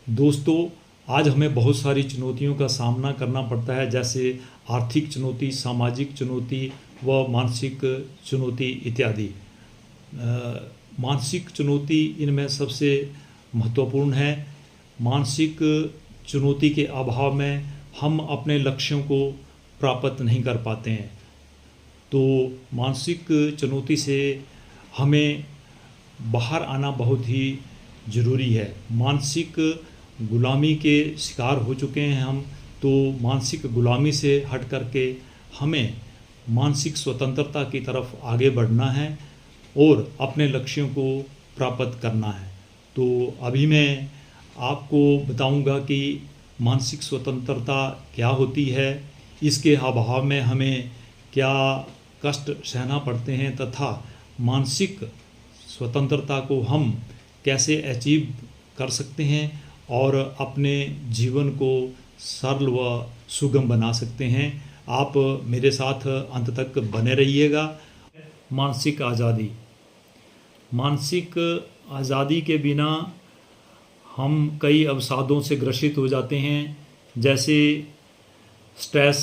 दोस्तों, आज हमें बहुत सारी चुनौतियों का सामना करना पड़ता है, जैसे आर्थिक चुनौती, सामाजिक चुनौती व मानसिक चुनौती इत्यादि। मानसिक चुनौती इनमें सबसे महत्वपूर्ण है। मानसिक चुनौती के अभाव में हम अपने लक्ष्यों को प्राप्त नहीं कर पाते हैं। तो मानसिक चुनौती से हमें बाहर आना बहुत ही ज़रूरी है। मानसिक गुलामी के शिकार हो चुके हैं हम, तो मानसिक गुलामी से हट करके हमें मानसिक स्वतंत्रता की तरफ आगे बढ़ना है और अपने लक्ष्यों को प्राप्त करना है। तो अभी मैं आपको बताऊंगा कि मानसिक स्वतंत्रता क्या होती है, इसके अभाव में हमें क्या कष्ट सहना पड़ते हैं तथा मानसिक स्वतंत्रता को हम कैसे अचीव कर सकते हैं और अपने जीवन को सरल व सुगम बना सकते हैं। आप मेरे साथ अंत तक बने रहिएगा। मानसिक आज़ादी। मानसिक आज़ादी के बिना हम कई अवसादों से ग्रसित हो जाते हैं, जैसे स्ट्रेस,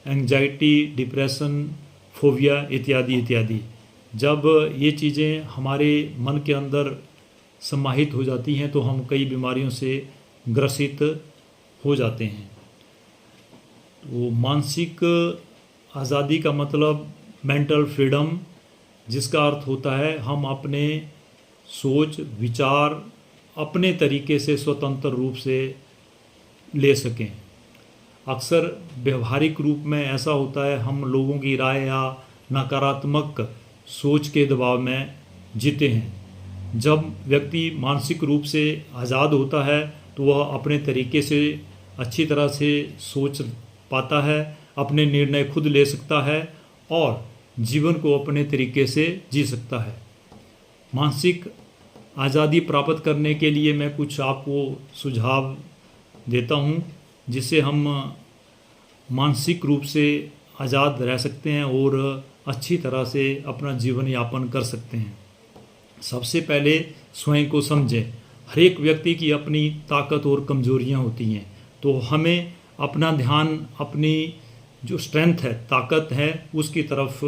एंजाइटी, डिप्रेशन, फोबिया इत्यादि इत्यादि। जब ये चीज़ें हमारे मन के अंदर समाहित हो जाती हैं तो हम कई बीमारियों से ग्रसित हो जाते हैं। तो मानसिक आज़ादी का मतलब मेंटल फ्रीडम, जिसका अर्थ होता है हम अपने सोच विचार अपने तरीके से स्वतंत्र रूप से ले सकें। अक्सर व्यवहारिक रूप में ऐसा होता है, हम लोगों की राय या नकारात्मक सोच के दबाव में जीते हैं। जब व्यक्ति मानसिक रूप से आज़ाद होता है तो वह अपने तरीके से अच्छी तरह से सोच पाता है, अपने निर्णय खुद ले सकता है और जीवन को अपने तरीके से जी सकता है। मानसिक आज़ादी प्राप्त करने के लिए मैं कुछ आपको सुझाव देता हूँ, जिससे हम मानसिक रूप से आज़ाद रह सकते हैं और अच्छी तरह से अपना जीवन यापन कर सकते हैं। सबसे पहले स्वयं को समझें। हर एक व्यक्ति की अपनी ताकत और कमजोरियां होती हैं, तो हमें अपना ध्यान अपनी जो स्ट्रेंथ है, ताकत है, उसकी तरफ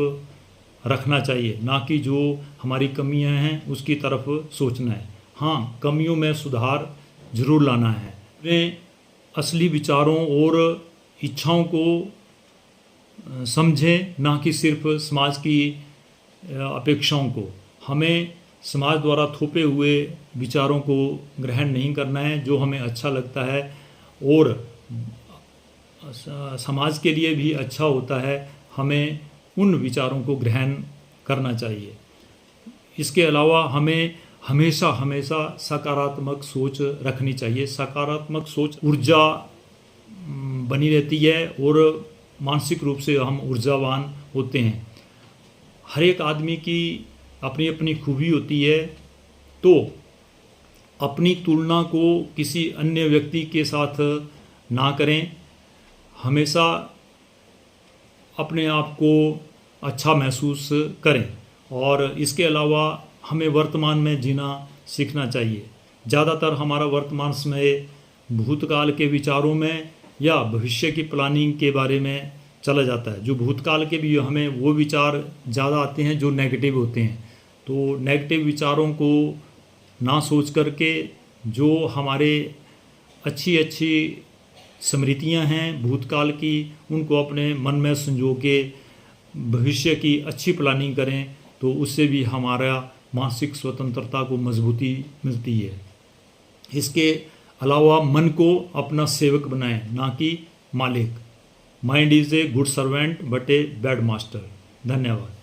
रखना चाहिए, ना कि जो हमारी कमियां हैं उसकी तरफ सोचना है। हाँ, कमियों में सुधार जरूर लाना है। अपने असली विचारों और इच्छाओं को समझें, ना कि सिर्फ समाज की अपेक्षाओं को। हमें समाज द्वारा थोपे हुए विचारों को ग्रहण नहीं करना है। जो हमें अच्छा लगता है और समाज के लिए भी अच्छा होता है, हमें उन विचारों को ग्रहण करना चाहिए। इसके अलावा हमें हमेशा हमेशा सकारात्मक सोच रखनी चाहिए। सकारात्मक सोच ऊर्जा बनी रहती है और मानसिक रूप से हम ऊर्जावान होते हैं। हर एक आदमी की अपनी अपनी खूबी होती है, तो अपनी तुलना को किसी अन्य व्यक्ति के साथ ना करें। हमेशा अपने आप को अच्छा महसूस करें और इसके अलावा हमें वर्तमान में जीना सीखना चाहिए। ज़्यादातर हमारा वर्तमान समय भूतकाल के विचारों में या भविष्य की प्लानिंग के बारे में चला जाता है। जो भूतकाल के भी हमें वो विचार ज़्यादा आते हैं जो नेगेटिव होते हैं। तो नेगेटिव विचारों को ना सोच करके जो हमारे अच्छी अच्छी स्मृतियां हैं भूतकाल की, उनको अपने मन में संजो के भविष्य की अच्छी प्लानिंग करें, तो उससे भी हमारा मानसिक स्वतंत्रता को मजबूती मिलती है। इसके अलावा मन को अपना सेवक बनाएं, ना कि मालिक। Mind is a good servant but a bad master. धन्यवाद।